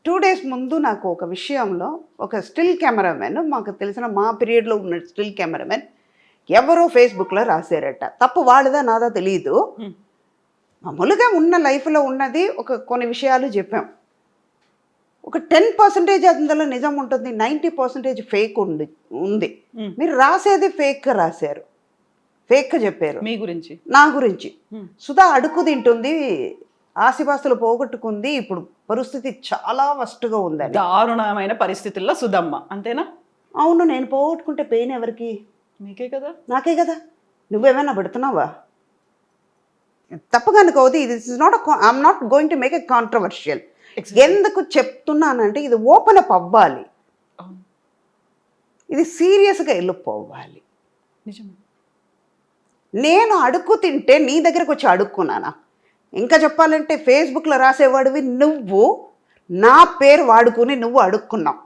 2 days ముందు నాకు ఒక విషయంలో ఒక స్టిల్ కెమెరామెన్, మాకు తెలిసిన మా పీరియడ్లో ఉన్న స్టిల్ కెమెరామెన్ ఎవరో ఫేస్బుక్లో రాశారట. తప్పు వాళ్ళదా నాదా తెలియదు. మామూలుగా ఉన్న లైఫ్లో ఉన్నది కొన్ని విషయాలు చెప్పాం. ఒక 10% అందులో నిజం ఉంటుంది, 90% ఫేక్ ఉంది. మీరు రాసేది ఫేక్గా రాశారు, ఫేక్గా చెప్పారు మీ గురించి, నా గురించి. సుధా అడుగు తింటుంది, ఆస్తిపాస్తులు పోగొట్టుకుంది, ఇప్పుడు పరిస్థితి చాలా వర్స్ట్గా ఉందని. దారుణమైన పరిస్థితుల్లో సుధమ్మ, అంతేనా? అవును, నేను పోగొట్టుకుంటే పెయిన్ ఎవరికి? మీకే కదా, నాకే కదా. నువ్వేమైనా పెడుతున్నావా? తప్పగా అనుకోవద్దు. ఇది is not I'm not going to make a controversial. ఎందుకు చెప్తున్నానంటే ఇది ఓపెన్ అప్ అవ్వాలి, ఇది సీరియస్గా వెళ్ళిపోవాలి. నిజమే. నేను అడుక్కు తింటే నీ దగ్గరకు వచ్చి అడుక్కున్నానా? ఇంకా చెప్పాలంటే ఫేస్బుక్లో రాసేవాడివి నువ్వు, నా పేరు వాడుకుని నువ్వు అడుక్కున్నావు.